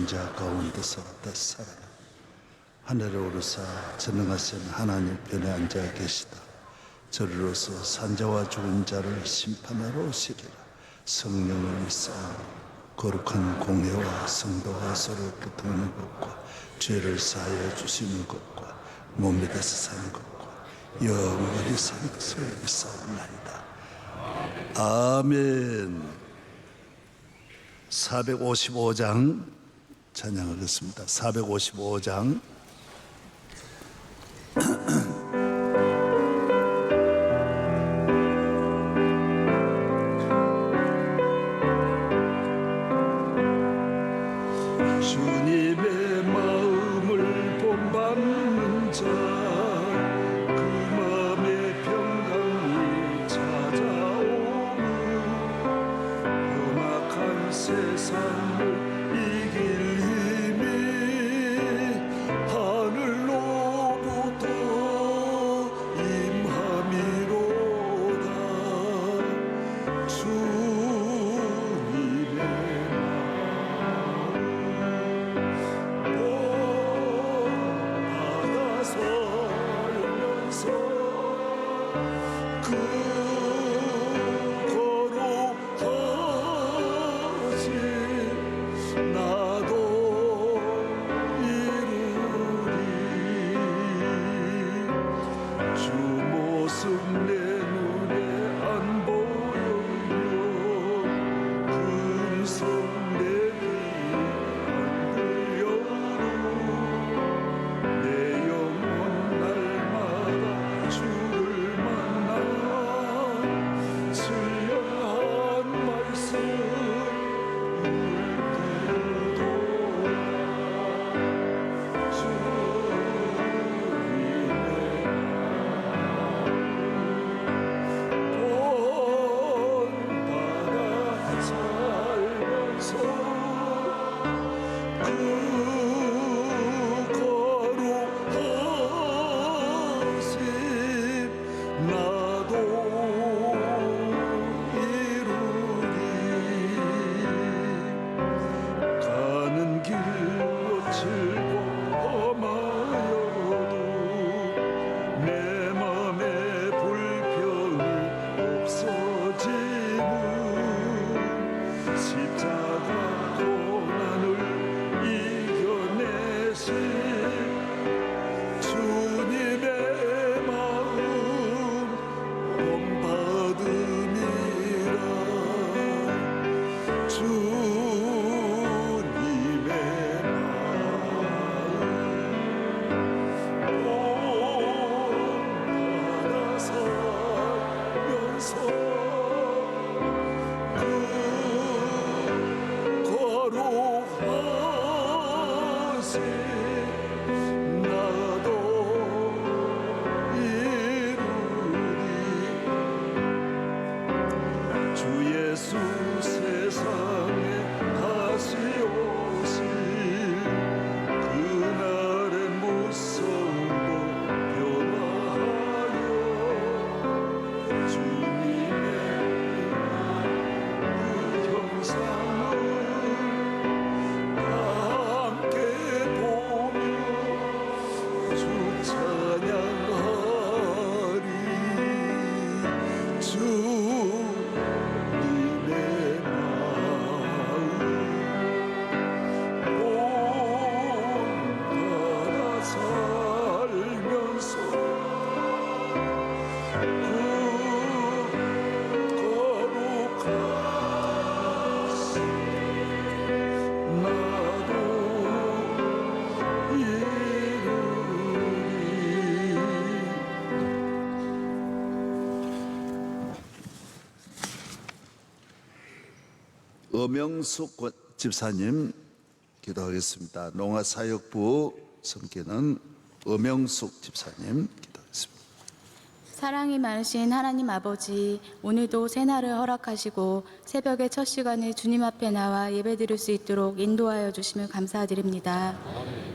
자 가운데서 다 살아나 하늘에 오르사 전능하신 하나님 편에 앉아 계시다. 저리로서 산자와 죽은 자를 심판하러 오시리라. 성령을 믿사오니 거룩한 공회와 성도가 서로 교통하는 것과 죄를 사하여 주시는 것과 몸에서 사는 것과 영원히 사는 것을 믿사옵나이다. 아멘. 455장 찬양하겠습니다. 455장. 주님의 마음을 본받는 자, 그 마음의 평강이 찾아오는 험악한 세상을 이길 힘이 하늘로부터 임함이로다. 주님의 마음 받아 살면서 그 거룩하신 나도 이루리. 주 모습 내 눈에 안 보여요. 금성 내 귀에 안 들려요. 내 영혼 날마다 주를 만나 신령한 말씀 본받아 살면서 그 거룩하신 나도 이루리. 가는 길 거칠고 험하여도 내 맘에 불평이 없어지는 십자가 고난을 이겨내신 주님의 마음 본받음이라. 주님의 마음 본받아 살면서 그 거룩하신 나도 이루리. 주 예수 세상에 다시 오실 그날의 무서움도 변화하여 주님의 그 형상을 함께 보며 주 찬양하리. 주님의 마음 본받아 살면서 그 거룩하신 나도 이루리. 엄영숙 집사님 기도하겠습니다. 농아사역부 섬기는 엄영숙 집사님 기도하겠습니다. 사랑이 많으신 하나님 아버지, 오늘도 새날을 허락하시고 새벽의 첫 시간에 주님 앞에 나와 예배드릴 수 있도록 인도하여 주심을 감사드립니다.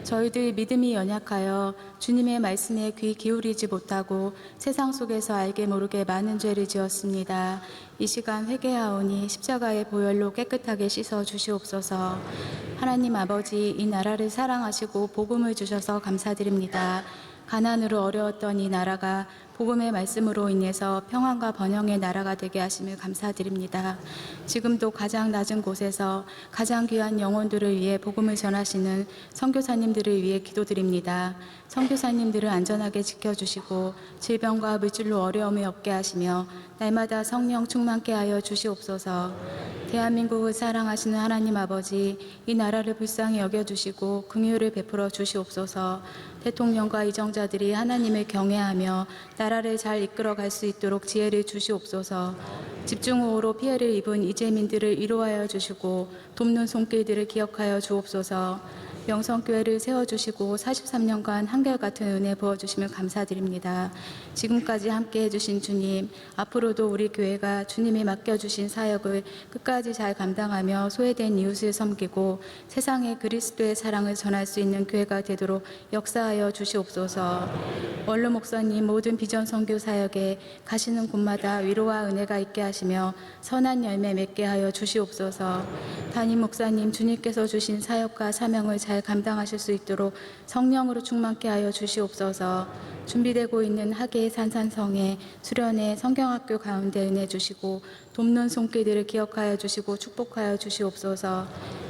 저희들 믿음이 연약하여 주님의 말씀에 귀 기울이지 못하고 세상 속에서 알게 모르게 많은 죄를 지었습니다. 이 시간 회개하오니 십자가의 보혈로 깨끗하게 씻어 주시옵소서. 하나님 아버지, 이 나라를 사랑하시고 복음을 주셔서 감사드립니다. 가난으로 어려웠던 이 나라가 복음의 말씀으로 인해서 평안과 번영의 나라가 되게 하심을 감사드립니다. 지금도 가장 낮은 곳에서 가장 귀한 영혼들을 위해 복음을 전하시는 선교사님들을 위해 기도드립니다. 선교사님들을 안전하게 지켜주시고 질병과 물질로 어려움이 없게 하시며 날마다 성령 충만케 하여 주시옵소서. 대한민국을 사랑하시는 하나님 아버지, 이 나라를 불쌍히 여겨주시고 긍휼을 베풀어 주시옵소서. 대통령과 이정자들이 하나님을 경외하며 나라를 잘 이끌어갈 수 있도록 지혜를 주시옵소서. 집중호우로 피해를 입은 이재민들을 위로하여 주시고 돕는 손길들을 기억하여 주옵소서. 명성교회를 세워주시고 43년간 한결같은 은혜 부어주시면 감사드립니다. 지금까지 함께 해주신 주님, 앞으로도 우리 교회가 주님이 맡겨주신 사역을 끝까지 잘 감당하며 소외된 이웃을 섬기고 세상에 그리스도의 사랑을 전할 수 있는 교회가 되도록 역사하여 주시옵소서. 원로 목사님 모든 비전 선교 사역에 가시는 곳마다 위로와 은혜가 있게 하시며 선한 열매 맺게 하여 주시옵소서. 담임 목사님 주님께서 주신 사역과 사명을 잘 감당하실 수 있도록 성령으로 충만케 하여 주시옵소서. 준비되고 있는 하계 산산성에 수련회 성경학교 가운데 은혜 주시고 돕는 손길들을 기억하여 주시고 축복하여 주시옵소서.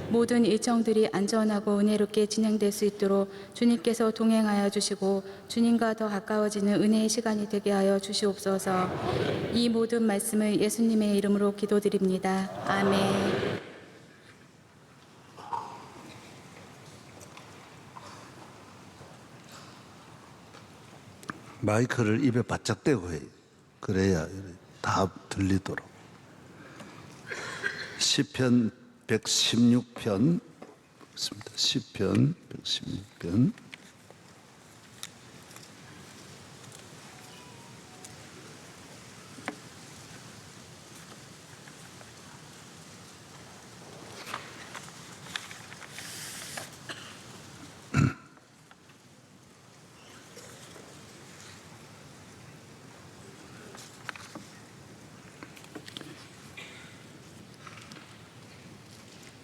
모든 일정들이 안전하고 은혜롭게 진행될 수 있도록 주님께서 동행하여 주시고 주님과 더 가까워지는 은혜의 시간이 되게 하여 주시옵소서. 이 모든 말씀을 예수님의 이름으로 기도드립니다. 아멘. 마이크를 입에 바짝 대고 해요. 그래야 다 들리도록. 시편 116편 있습니다. 시편 116편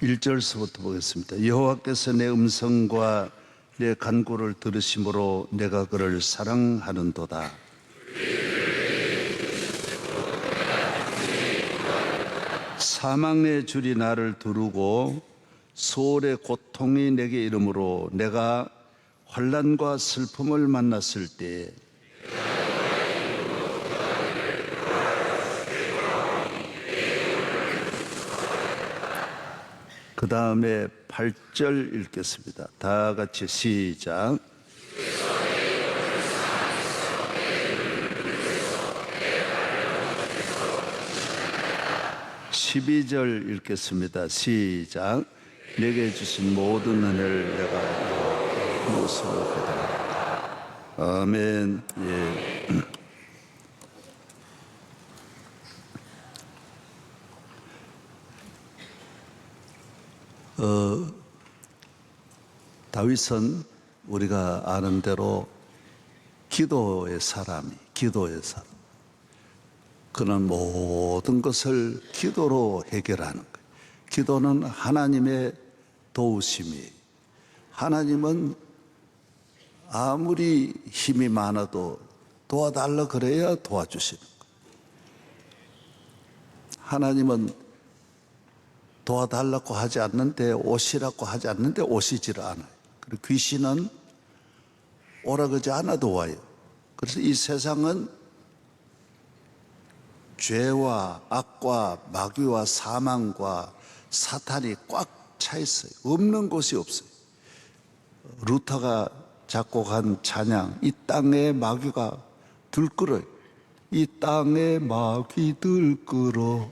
1절서부터 보겠습니다. 여호와께서 내 음성과 내 간구를 들으심으로 내가 그를 사랑하는도다. 사망의 줄이 나를 두르고 소울의 고통이 내게 이르므로 내가 환난과 슬픔을 만났을 때 그 다음에 8절 읽겠습니다. 다 같이 시작. 12절 읽겠습니다. 시작. 내게 주신 모든 은혜를 내가 무엇으로 배달하리까. 아멘. 예. 다윗은 우리가 아는 대로 기도의 사람. 그는 모든 것을 기도로 해결하는 거예요. 기도는 하나님의 도우심이. 하나님은 아무리 힘이 많아도 도와달라 그래야 도와주시는 거예요. 하나님은 도와달라고 하지 않는데, 오시라고 하지 않는데 오시지를 않아요. 그리고 귀신은 오라 그러지 않아도 와요. 그래서 이 세상은 죄와 악과 마귀와 사망과 사탄이 꽉 차 있어요. 없는 곳이 없어요. 루터가 작곡한 찬양, 이 땅에 마귀가 들끓어요. 이 땅에 마귀 들끓어.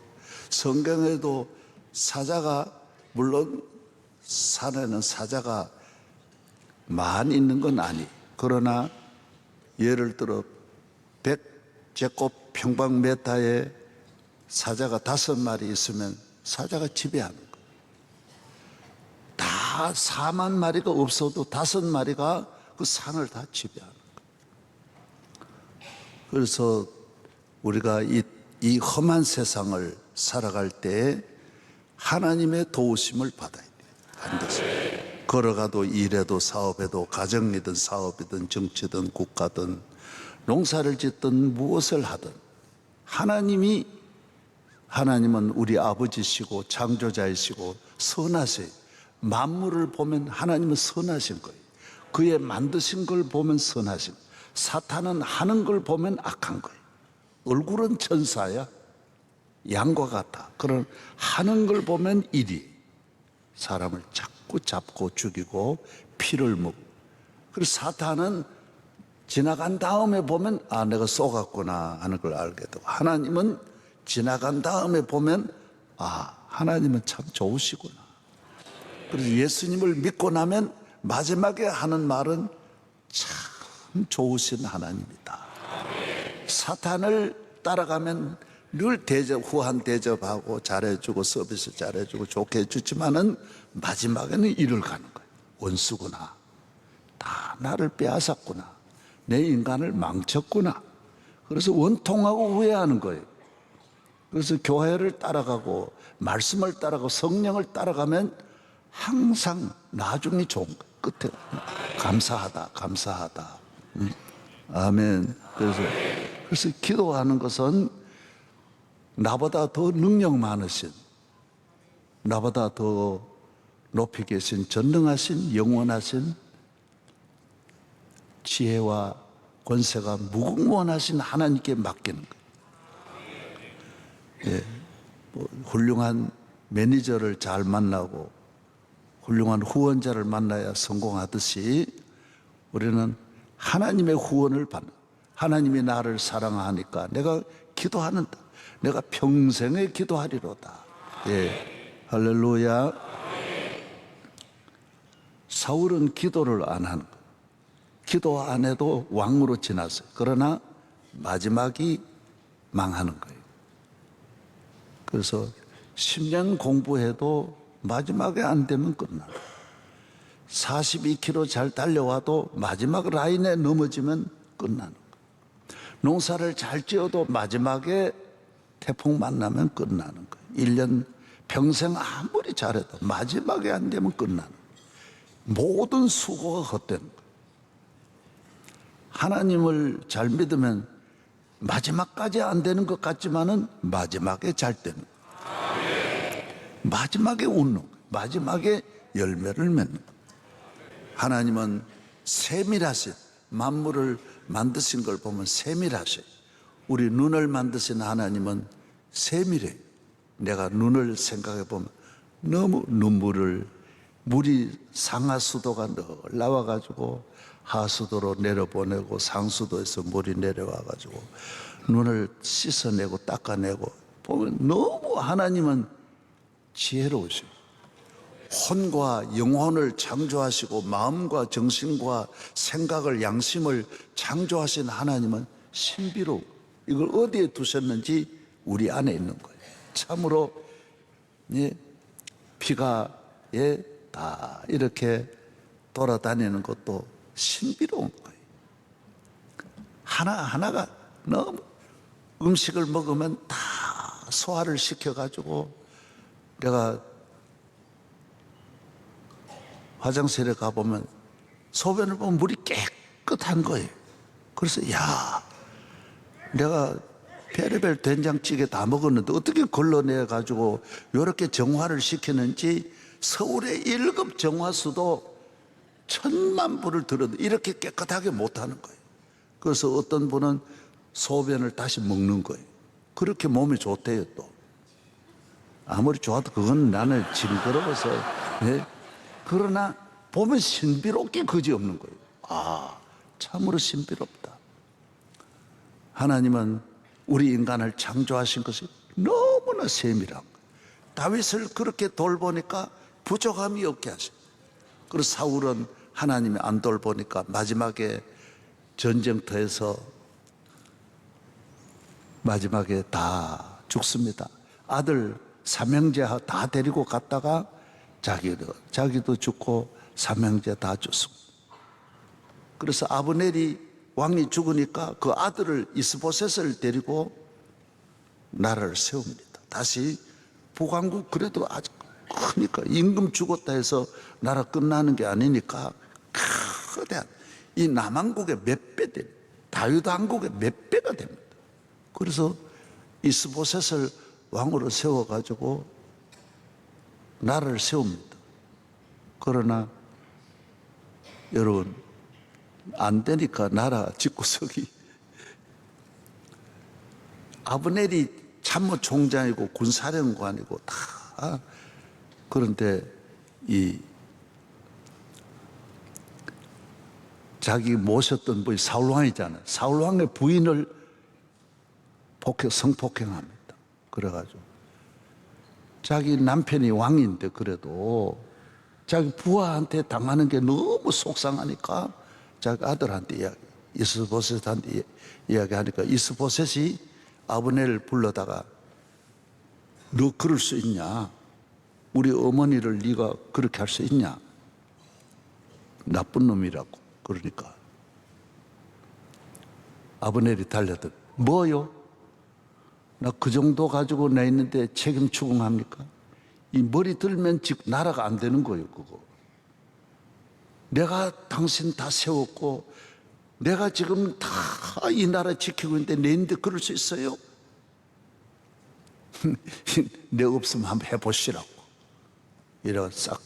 성경에도 사자가, 물론 산에는 사자가 많이 있는 건 아니. 그러나 예를 들어 100제곱 평방미터에 사자가 5마리 있으면 사자가 지배하는 거예요. 다 4만 마리가 없어도 5마리가 그 산을 다 지배하는 거예요. 그래서 우리가 이 험한 세상을 살아갈 때 하나님의 도우심을 받아야 돼요. 반드시. 걸어가도 일해도 사업에도 가정이든 사업이든 정치든 국가든 농사를 짓든 무엇을 하든 하나님은 우리 아버지시고 창조자이시고 선하세요. 만물을 보면 하나님은 선하신 거예요. 그의 만드신 걸 보면 선하신 거예요. 사탄은 하는 걸 보면 악한 거예요. 얼굴은 천사야. 양과 같아. 그런 하는 걸 보면 일이 사람을 자꾸 잡고 죽이고 피를 먹고. 그래서 사탄은 지나간 다음에 보면 아 내가 속았구나 하는 걸 알게 되고, 하나님은 지나간 다음에 보면 아 하나님은 참 좋으시구나. 그래서 예수님을 믿고 나면 마지막에 하는 말은 참 좋으신 하나님이다. 사탄을 따라가면 늘 후한 대접하고 잘해주고 서비스 잘해주고 좋게 해주지만은 마지막에는 이를 가는 거예요. 원수구나. 다 나를 빼앗았구나. 내 인간을 망쳤구나. 그래서 원통하고 후회하는 거예요. 그래서 교회를 따라가고 말씀을 따라가고 성령을 따라가면 항상 나중이 좋은 거예요. 끝에 감사하다. 아멘. 그래서 기도하는 것은 나보다 더 능력 많으신, 나보다 더 높이 계신 전능하신 영원하신 지혜와 권세가 무궁무원하신 하나님께 맡기는 거예요. 예, 훌륭한 매니저를 잘 만나고 훌륭한 후원자를 만나야 성공하듯이 우리는 하나님의 후원을 받는, 하나님이 나를 사랑하니까 내가 기도하는다. 내가 평생에 기도하리로다. 예, 할렐루야. 사울은 기도를 안 하는 거예요. 기도 안 해도 왕으로 지났어요. 그러나 마지막이 망하는 거예요. 그래서 10년 공부해도 마지막에 안 되면 끝나요. 42km 잘 달려와도 마지막 라인에 넘어지면 끝나는 거예요. 농사를 잘 지어도 마지막에 태풍 만나면 끝나는 거예요. 1년 평생 아무리 잘해도 마지막에 안 되면 끝나는 거예요. 모든 수고가 헛된 거예요. 하나님을 잘 믿으면 마지막까지 안 되는 것 같지만은 마지막에 잘 되는 거예요. 마지막에 웃는 거예요. 마지막에 열매를 맺는 거예요. 하나님은 세밀하신, 만물을 만드신 걸 보면 세밀하셔요. 우리 눈을 만드신 하나님은 세밀해요. 내가 눈을 생각해 보면 너무 물이 상하수도가 늘 나와가지고 하수도로 내려보내고 상수도에서 물이 내려와가지고 눈을 씻어내고 닦아내고 보면 너무 하나님은 지혜로우셔요. 혼과 영혼을 창조하시고 마음과 정신과 생각을 양심을 창조하신 하나님은 신비로워. 이걸 어디에 두셨는지 우리 안에 있는 거예요. 참으로 피가 다 이렇게 돌아다니는 것도 신비로운 거예요. 하나하나가 너무 음식을 먹으면 다 소화를 시켜가지고 내가 화장실에 가보면 소변을 보면 물이 깨끗한 거예요. 그래서 내가 별의별 된장찌개 다 먹었는데 어떻게 걸러내가지고 이렇게 정화를 시키는지 서울의 1급 정화수도 1000만 불을 들어도 이렇게 깨끗하게 못하는 거예요. 그래서 어떤 분은 소변을 다시 먹는 거예요. 그렇게 몸에 좋대요. 또 아무리 좋아도 그건 나는 징그러워서. 그러나 보면 신비롭게 그지없는 거예요. 참으로 신비롭다. 하나님은 우리 인간을 창조하신 것이 너무나 세밀한 거예요. 다윗을 그렇게 돌보니까 부족함이 없게 하셔요. 그래서 사울은 하나님이 안 돌보니까 마지막에 전쟁터에서 마지막에 다 죽습니다. 아들 삼형제 다 데리고 갔다가 자기도 죽고 삼형제 다 죽습니다. 그래서 아브넬이 왕이 죽으니까 그 아들을 이스보셋을 데리고 나라를 세웁니다. 다시 북왕국, 그래도 아직 그러니까 임금 죽었다 해서 나라 끝나는 게 아니니까 거대한 이 남왕국의 몇 배 됩니다. 다윗 왕국의 몇 배가 됩니다. 그래서 이스보셋을 왕으로 세워가지고 나라를 세웁니다. 그러나 여러분 안 되니까 나라 집구석이 아브넬이 참모총장이고 군사령관이고 다 그런데 이 자기 모셨던 분이 사울왕이잖아요. 사울왕의 부인을 성폭행합니다. 그래가지고 자기 남편이 왕인데 그래도 자기 부하한테 당하는 게 너무 속상하니까 자기 아들한테 이스보셋한테 이야기하니까 이스보셋이 아브넬을 불러다가 너 그럴 수 있냐? 우리 어머니를 네가 그렇게 할 수 있냐? 나쁜 놈이라고. 그러니까 아브넬이 달려들 뭐요? 나 그 정도 가지고 내 있는데 책임 추궁합니까? 이 머리 들면 즉 나라가 안 되는 거예요. 그거 내가 당신 다 세웠고 내가 지금 다 이 나라 지키고 있는데 내인데 그럴 수 있어요? 내 없으면 한번 해보시라고 이래서 싹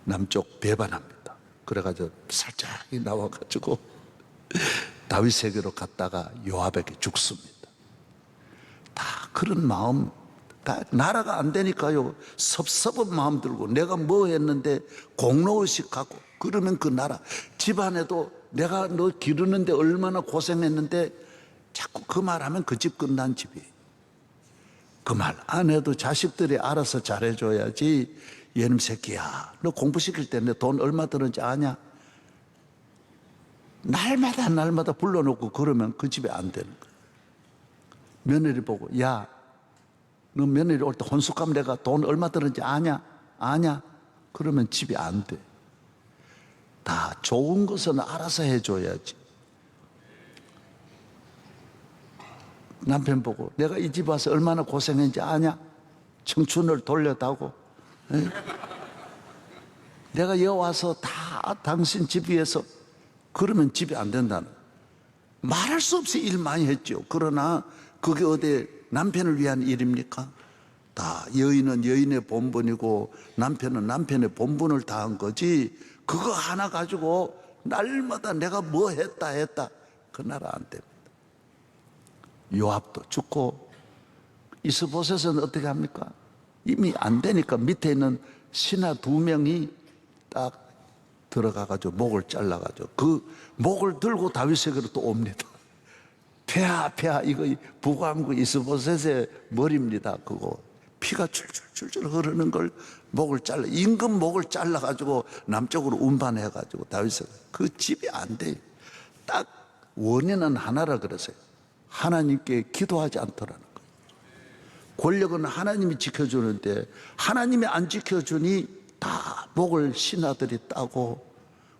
남쪽 배반합니다. 그래가지고 살짝 나와가지고 다윗에게로 갔다가 요압에게 죽습니다. 다 그런 마음, 다 나라가 안 되니까요 섭섭한 마음 들고 내가 뭐 했는데 공로의식 갖고 그러면 그 나라 집안에도 내가 너 기르는데 얼마나 고생했는데 자꾸 그 말하면 그 집 끝난 집이에요. 그 말 안 해도 자식들이 알아서 잘해줘야지. 얘놈 새끼야 너 공부시킬 때 내 돈 얼마 들었는지 아냐? 날마다 불러놓고 그러면 그 집에 안 되는 거야. 며느리 보고 야 너 며느리 올 때 혼숙하면 내가 돈 얼마 들었는지 아냐? 아냐? 그러면 집이 안 돼. 다 좋은 것은 알아서 해줘야지. 남편 보고 내가 이 집 와서 얼마나 고생했는지 아냐? 청춘을 돌려다고. 내가 여기 와서 다 당신 집 위해서 그러면 집이 안 된다는 말할 수 없이 일 많이 했죠. 그러나 그게 어디 남편을 위한 일입니까? 다 여인은 여인의 본분이고 남편은 남편의 본분을 다한 거지 그거 하나 가지고 날마다 내가 뭐 했다 그 나라 안 됩니다. 요압도 죽고 이스보셋은 어떻게 합니까? 이미 안 되니까 밑에 있는 신하 2명이 딱 들어가가지고 목을 잘라가지고 그 목을 들고 다윗에게로 또 옵니다. 폐하 이거 북왕국 이스보셋의 머리입니다. 그거 피가 줄줄 흐르는 걸 목을 잘라 임금 목을 잘라가지고 남쪽으로 운반해가지고 다윗에게 그 집이 안 돼요. 딱 원인은 하나라 그러세요. 하나님께 기도하지 않더라는 거예요. 권력은 하나님이 지켜주는데 하나님이 안 지켜주니 다 목을 신하들이 따고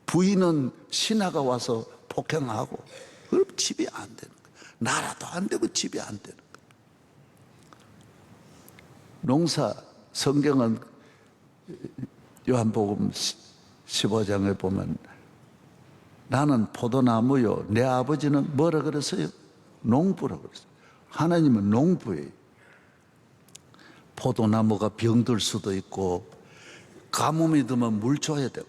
부인은 신하가 와서 폭행하고 그럼 집이 안 되는 거예요. 나라도 안 되고 집이 안 되는 거예요. 농사 성경은 요한복음 15장에 보면 나는 포도나무요 내 아버지는 뭐라 그랬어요? 농부라 그랬어요. 하나님은 농부예요. 포도나무가 병들 수도 있고 가뭄이 들면 물 줘야 되고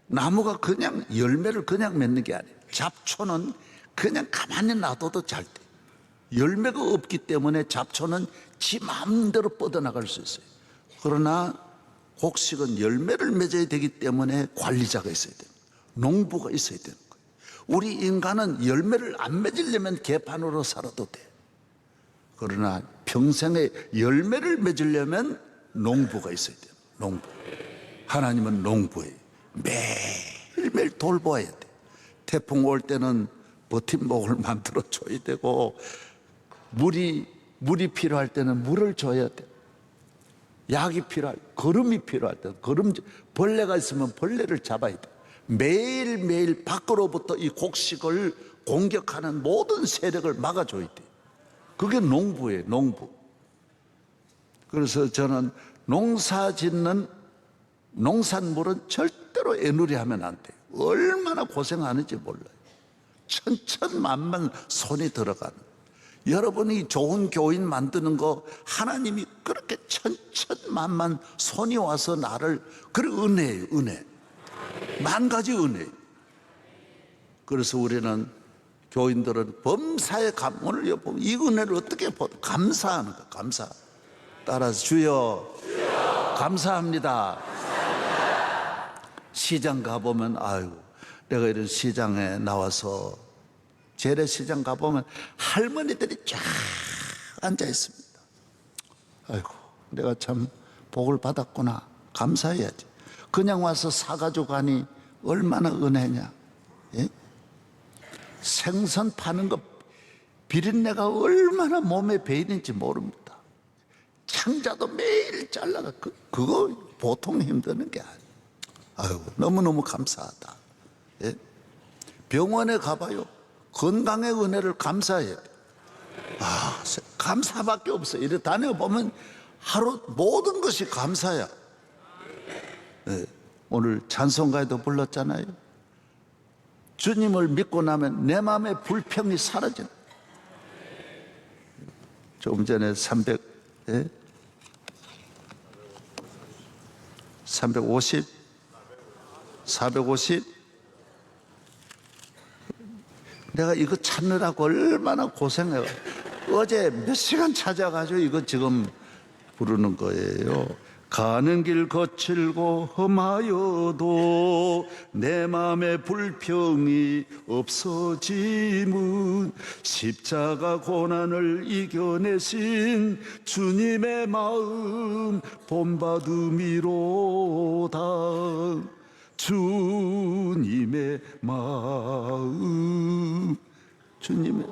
나무가 그냥 열매를 그냥 맺는 게 아니에요. 잡초는 그냥 가만히 놔둬도 잘 돼. 열매가 없기 때문에 잡초는 지 마음대로 뻗어나갈 수 있어요. 그러나 곡식은 열매를 맺어야 되기 때문에 관리자가 있어야 돼요. 농부가 있어야 되는 거예요. 우리 인간은 열매를 안 맺으려면 개판으로 살아도 돼. 그러나 평생에 열매를 맺으려면 농부가 있어야 돼요. 농부. 하나님은 농부예요. 매일매일 돌봐야 돼. 태풍 올 때는 버팀목을 만들어 줘야 되고 물이 필요할 때는 물을 줘야 돼. 약이 거름이 필요할 때는 벌레가 있으면 벌레를 잡아야 돼. 매일매일 밖으로부터 이 곡식을 공격하는 모든 세력을 막아줘야 돼. 그게 농부예요. 농부. 그래서 저는 농사 짓는 농산물은 절대로 애누리하면 안 돼요. 얼마나 고생하는지 몰라요. 천천만만 손이 들어가는. 여러분이 좋은 교인 만드는 거 하나님이 그렇게 천천만만 손이 와서 나를, 그래 은혜예요. 은혜, 만 가지 은혜예요. 그래서 우리는 교인들은 범사의 오늘 여러분 이 은혜를 어떻게 감사하는 거. 감사. 따라서 주여 감사합니다. 시장 가보면 아유, 내가 이런 시장에 나와서 재래시장 가보면 할머니들이 쫙 앉아 있습니다. 아이고, 내가 참 복을 받았구나. 감사해야지. 그냥 와서 사가지고 가니 얼마나 은혜냐. 예? 생선 파는 거 비린내가 얼마나 몸에 배이는지 모릅니다. 창자도 매일 잘라가 그거 보통 힘드는 게 아니에요. 아유, 너무너무 감사하다. 예? 병원에 가봐요. 건강의 은혜를 감사해야 돼. 아, 감사밖에 없어요. 이래 다녀보면 하루 모든 것이 감사야. 예, 오늘 찬송가에도 불렀잖아요. 주님을 믿고 나면 내 마음의 불평이 사라진다. 조금 전에 450 내가 이거 찾느라고 얼마나 고생해요. 어제 몇 시간 찾아가지고 이거 지금 부르는 거예요. 가는 길 거칠고 험하여도 내 맘의 불평이 없어짐은 십자가 고난을 이겨내신 주님의 마음 본받음이로다. 주님의 마음, 주님의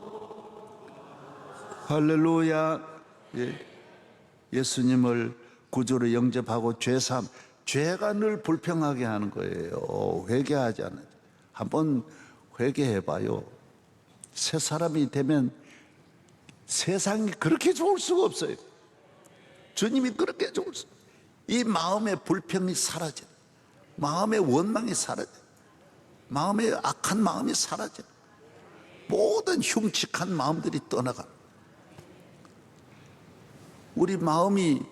할렐루야. 예. 예수님을 구주로 영접하고 죄삼, 죄가 늘 불평하게 하는 거예요. 회개하지 않아요. 한번 회개해봐요. 새 사람이 되면 세상이 그렇게 좋을 수가 없어요. 주님이 그렇게 좋을 수. 이 마음의 불평이 사라져. 마음의 원망이 사라져. 마음의 악한 마음이 사라져. 모든 흉측한 마음들이 떠나가. 우리 마음이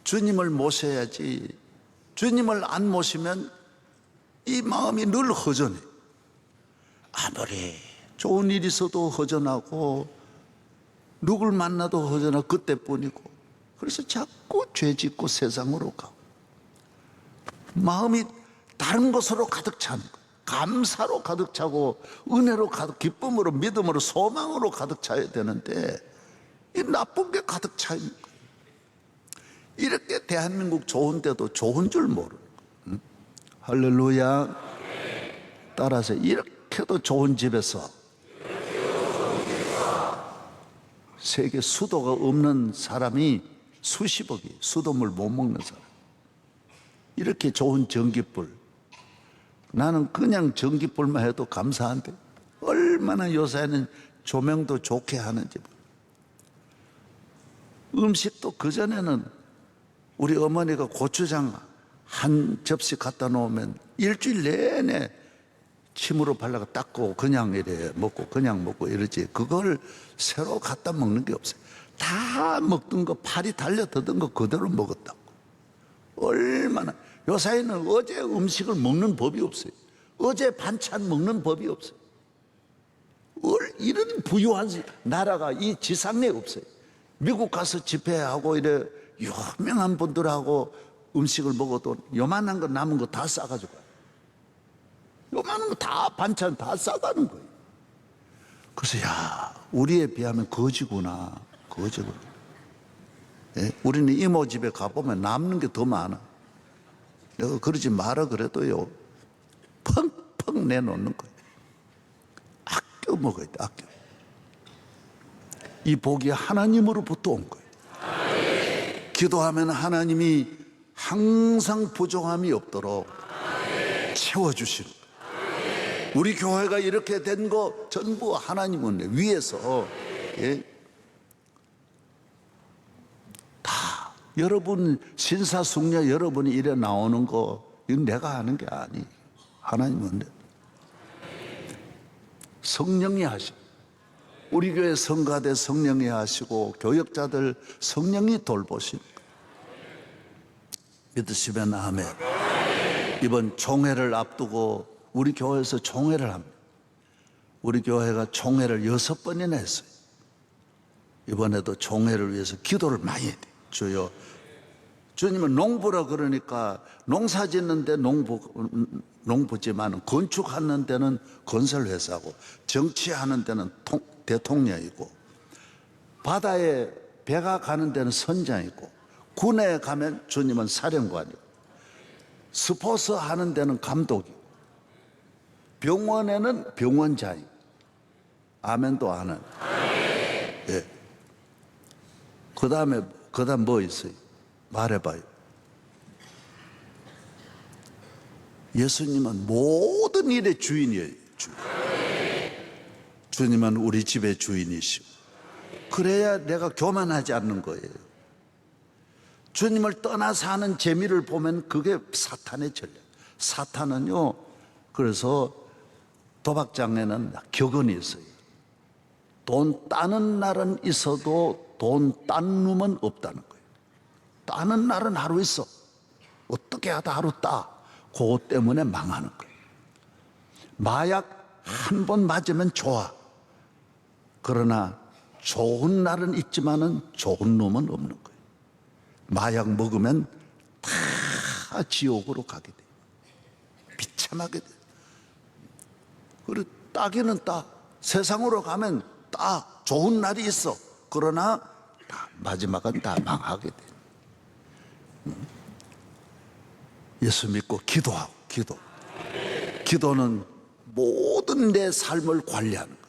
주님을 모셔야지. 주님을 안 모시면 이 마음이 늘 허전해. 아무리 좋은 일이 있어도 허전하고 누굴 만나도 허전하고 그때뿐이고. 그래서 자꾸 죄 짓고 세상으로 가고 마음이 다른 것으로 가득 찬 거예요. 감사로 가득 차고 은혜로 가득, 기쁨으로, 믿음으로, 소망으로 가득 차야 되는데 이 나쁜 게 가득 차 있는 거예요. 이렇게 대한민국 좋은데도 좋은 줄 모르는 거예요. 할렐루야. 따라서 이렇게도 좋은 집에서 세계 수도가 없는 사람이 수십억이, 수돗물 못 먹는 사람. 이렇게 좋은 전기불, 나는 그냥 전기불만 해도 감사한데 얼마나 요새는 조명도 좋게 하는지. 음식도 그전에는 우리 어머니가 고추장 한 접시 갖다 놓으면 일주일 내내 침으로 발라가 닦고 그냥 이래 먹고 그냥 먹고 이러지. 그걸 새로 갖다 먹는 게 없어요. 다 먹던 거, 팔이 달려드던 거 그대로 먹었다고. 얼마나. 요새는 어제 음식을 먹는 법이 없어요. 어제 반찬 먹는 법이 없어요. 이런 부유한 나라가 이 지상에 없어요. 미국 가서 집회하고 이래 유명한 분들하고 음식을 먹어도 요만한 거 남은 거 다 싸가지고 가요. 요만한 거 다 반찬 다 싸가는 거예요. 그래서 야, 우리에 비하면 거지구나. 거지구나. 예? 우리는 이모 집에 가보면 남는 게 더 많아. 내가 그러지 마라 그래도요, 펑펑 내놓는 거예요. 아껴 먹어야 돼. 아껴. 이 복이 하나님으로부터 온 거예요. 기도하면 하나님이 항상 부족함이 없도록 채워주시는 거예요. 우리 교회가 이렇게 된 거 전부 하나님은 위에서, 예? 다 여러분 신사숙녀 여러분이 이래 나오는 거 이건 내가 하는 게 아니. 하나님은 성령이 하시고 우리 교회 성가대 성령이 하시고 교역자들 성령이 돌보십니다. 믿으시면 아멘. 이번 총회를 앞두고 우리 교회에서 총회를 합니다. 우리 교회가 총회를 6번이나 했어요. 이번에도 총회를 위해서 기도를 많이 해야 돼요. 주여, 주님은 농부라 그러니까 농사 짓는 데 농부지만 건축하는 데는 건설회사고 정치하는 데는 대통령이고 바다에 배가 가는 데는 선장이고 군에 가면 주님은 사령관이고 스포츠 하는 데는 감독이고 병원에는 병원장이고 아멘도 안 하는. 예. 그다음 뭐 있어요? 말해봐요. 예수님은 모든 일의 주인이에요. 주님은 우리 집의 주인이시고 그래야 내가 교만하지 않는 거예요. 주님을 떠나 사는 재미를 보면 그게 사탄의 전략. 사탄은요, 그래서 도박장에는 격언이 있어요. 돈 따는 날은 있어도 돈 딴 놈은 없다는 거예요. 따는 날은 하루 있어. 어떻게 하다 하루 따. 그것 때문에 망하는 거예요. 마약 한 번 맞으면 좋아. 그러나 좋은 날은 있지만은 좋은 놈은 없는 거예요. 마약 먹으면 다 지옥으로 가게 돼요. 비참하게 돼요. 그리고 따기는 따. 세상으로 가면 따. 좋은 날이 있어. 그러나 다 마지막은 다 망하게 돼요. 예수 믿고 기도하고 기도는 모든 내 삶을 관리하는 거예요.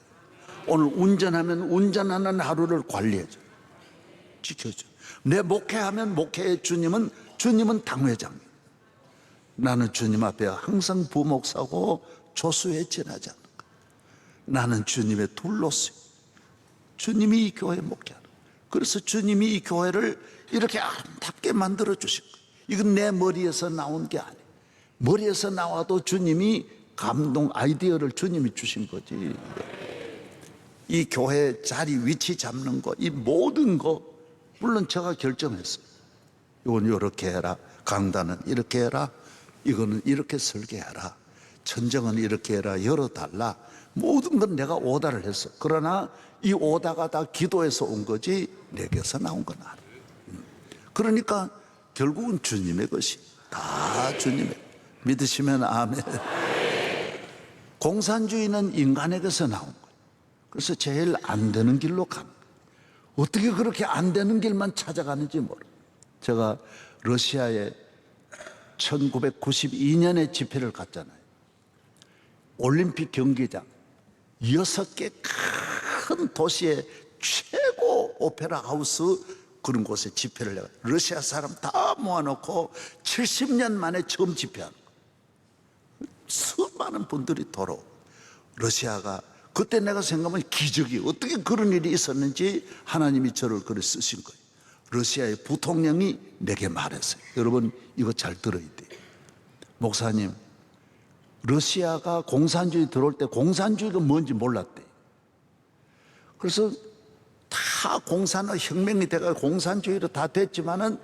오늘 운전하면 운전하는 하루를 관리해줘. 지켜줘. 내 목회하면 목회의 주님은 당회장이에요. 나는 주님 앞에 항상 부목사고 조수에 지나지 않는 거예요. 나는 주님의 둘로서 주님이 이 교회 목회하는 거예요. 그래서 주님이 이 교회를 이렇게 아름답게 만들어 주신 거예요. 이건 내 머리에서 나온 게 아니에요. 머리에서 나와도 주님이 감동 아이디어를 주님이 주신 거지. 이 교회 자리 위치 잡는 거, 이 모든 거 물론 제가 결정했어요. 이건 이렇게 해라. 강단은 이렇게 해라. 이거는 이렇게 설계해라. 천정은 이렇게 해라. 열어달라. 모든 건 내가 오다를 했어. 그러나 이 오다가 다 기도에서 온 거지 내게서 나온 건 아니에요. 그러니까 결국은 주님의 것이 다 주님의. 믿으시면 아멘. 공산주의는 인간에게서 나온 거예요. 그래서 제일 안 되는 길로 갑니다. 어떻게 그렇게 안 되는 길만 찾아가는지 모르. 제가 러시아에 1992년에 집회를 갔잖아요. 올림픽 경기장 6개 큰 도시의 최고 오페라 하우스 그런 곳에 집회를 해요. 러시아 사람 다 모아놓고 70년 만에 처음 집회하는 거예요. 수많은 분들이 돌아오고 러시아가 그때 내가 생각하면 기적이 어떻게 그런 일이 있었는지 하나님이 저를 그렇게 쓰신 거예요. 러시아의 부통령이 내게 말했어요. 여러분 이거 잘 들어야 돼요. 목사님, 러시아가 공산주의 들어올 때 공산주의가 뭔지 몰랐대요. 그래서 다 공산화 혁명이 돼가 공산주의로 다 됐지만은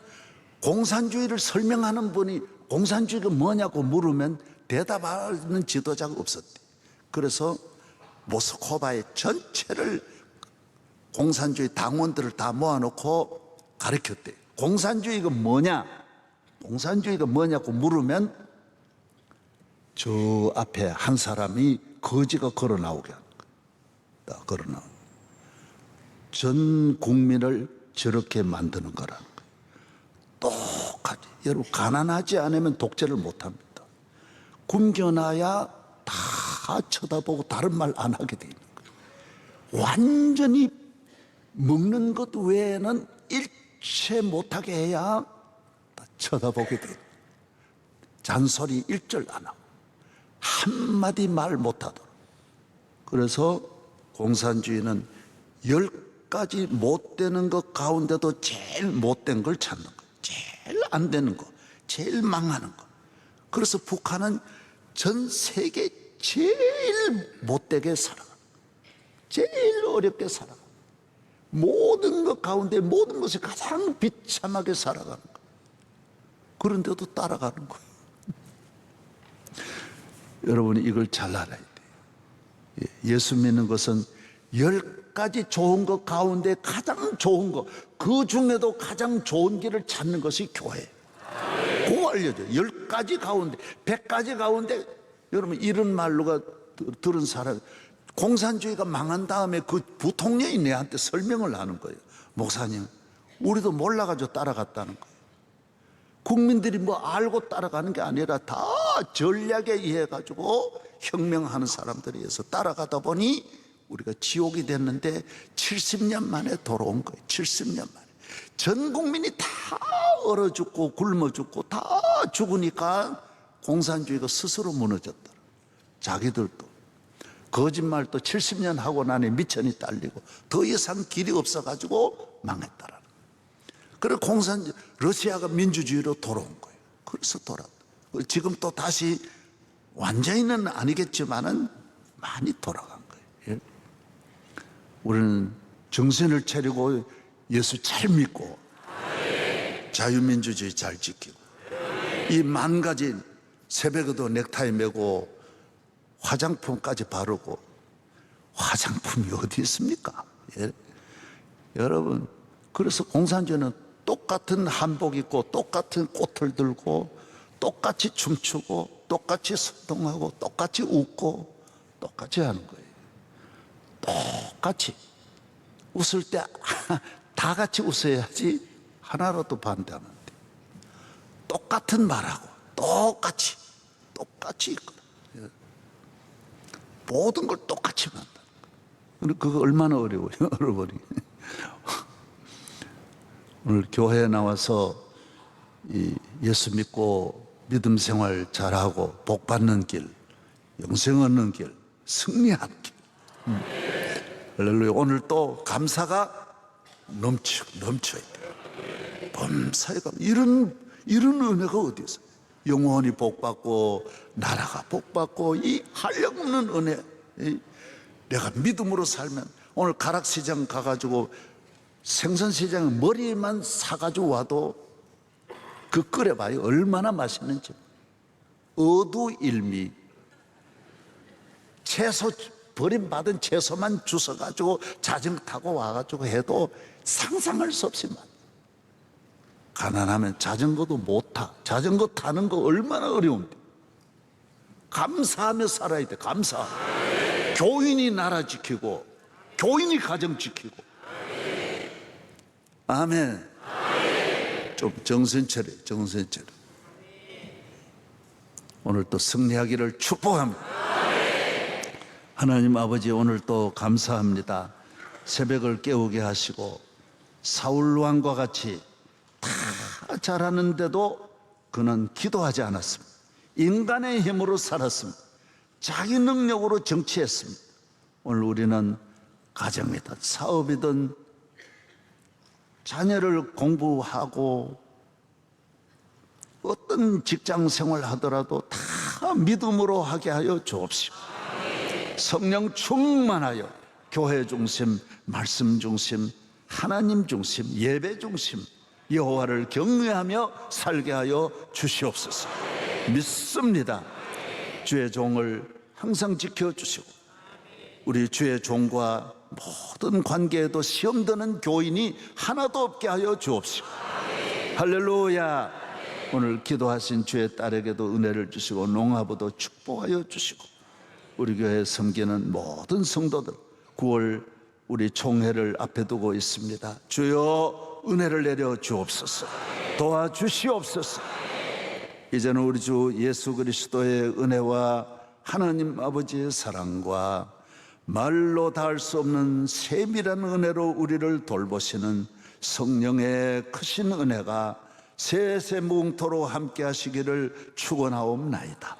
공산주의를 설명하는 분이 공산주의가 뭐냐고 물으면 대답하는 지도자가 없었대. 그래서 모스크바의 전체를 공산주의 당원들을 다 모아놓고 가르쳤대. 공산주의가 뭐냐? 공산주의가 뭐냐고 물으면 저 앞에 한 사람이 거지가 걸어 나오게 하는 거야. 걸어 나오는. 전 국민을 저렇게 만드는 거라는 거예요. 똑같이. 여러분 가난하지 않으면 독재를 못합니다. 굶겨놔야 다 쳐다보고 다른 말 안 하게 돼 있는 거예요. 완전히 먹는 것 외에는 일체 못하게 해야 다 쳐다보게 돼요. 잔소리 일절 안 하고 한마디 말 못하도록. 그래서 공산주의는 10가지 못되는 것 가운데도 제일 못된 걸 찾는 거예요. 안 되는 거, 제일 망하는 거. 그래서 북한은 전 세계 제일 못되게 살아가, 제일 어렵게 살아가. 모든 것 가운데 모든 것이 가장 비참하게 살아가는 거. 그런데도 따라가는 거예요. 여러분이 이걸 잘 알아야 돼요. 예수 믿는 것은 10가지 좋은 것 가운데 가장 좋은 것, 그 중에도 가장 좋은 길을 찾는 것이 교회예요. 그거 알려줘요. 10가지 가운데, 100가지 가운데. 여러분, 이런 말로가 들은 사람, 공산주의가 망한 다음에 그 부통령이 내한테 설명을 하는 거예요. 목사님, 우리도 몰라가지고 따라갔다는 거예요. 국민들이 뭐 알고 따라가는 게 아니라 다 전략에 의해가지고 혁명하는 사람들에 의해서 따라가다 보니 우리가 지옥이 됐는데 70년 만에 돌아온 거예요. 70년 만에. 전 국민이 다 얼어 죽고 굶어 죽고 다 죽으니까 공산주의가 스스로 무너졌다. 자기들도 거짓말도 70년 하고 나니 미천이 딸리고 더 이상 길이 없어가지고 망했다라는 거예요. 그래서 러시아가 민주주의로 돌아온 거예요. 그래서 지금 또 다시 완전히는 아니겠지만은 많이 돌아간 거예요. 우리는 정신을 차리고 예수 잘 믿고 자유민주주의 잘 지키고 이 만 가지 새벽에도 넥타이 메고 화장품까지 바르고, 화장품이 어디 있습니까? 여러분, 그래서 공산주의는 똑같은 한복 입고 똑같은 꽃을 들고 똑같이 춤추고 똑같이 소통하고 똑같이 웃고 똑같이 하는 거예요. 똑같이 웃을 때 다 같이 웃어야지 하나라도 반대하면 안 돼. 똑같은 말하고 똑같이 있거든. 모든 걸 똑같이 만든다는 거예요. 그거 얼마나 어려워요, 여러분이. 오늘 교회에 나와서 예수 믿고 믿음 생활 잘하고 복 받는 길, 영생 얻는 길, 승리하는 길. 할렐루야. 오늘 또 감사가 넘쳐야 돼요. 범사에 가면 이런 은혜가 어디 있어요? 영원히 복 받고 나라가 복 받고 이 한량없는 은혜. 내가 믿음으로 살면, 오늘 가락시장 가가지고 생선시장 머리만 사가지고 와도 그 끓여봐요. 얼마나 맛있는지. 어두일미, 채소 버림받은 채소만 주워가지고 자전거 타고 와가지고 해도 상상할 수 없이 맛. 가난하면 자전거도 못 타. 자전거 타는 거 얼마나 어려운데. 감사하며 살아야 돼. 감사. 교인이 나라 지키고 교인이 가정 지키고. 아멘. 좀 정신 차려. 오늘 또 승리하기를 축복합니다. 하나님 아버지, 오늘 또 감사합니다. 새벽을 깨우게 하시고 사울 왕과 같이 다 잘하는데도 그는 기도하지 않았습니다. 인간의 힘으로 살았습니다. 자기 능력으로 정치했습니다. 오늘 우리는 가정이든 사업이든 자녀를 공부하고 어떤 직장 생활 하더라도 다 믿음으로 하게 하여 주옵시고, 성령 충만하여 교회 중심, 말씀 중심, 하나님 중심, 예배 중심, 여호와를 경외하며 살게 하여 주시옵소서. 믿습니다. 주의 종을 항상 지켜주시고 우리 주의 종과 모든 관계에도 시험 드는 교인이 하나도 없게 하여 주옵시고. 할렐루야. 오늘 기도하신 주의 딸에게도 은혜를 주시고 농아부도 축복하여 주시고, 우리 교회 섬기는 모든 성도들 9월 우리 총회를 앞에 두고 있습니다. 주여 은혜를 내려 주옵소서. 도와주시옵소서. 이제는 우리 주 예수 그리스도의 은혜와 하나님 아버지의 사랑과 말로 닿을 수 없는 세밀한 은혜로 우리를 돌보시는 성령의 크신 은혜가 세세 무궁토록 함께 하시기를 축원하옵나이다.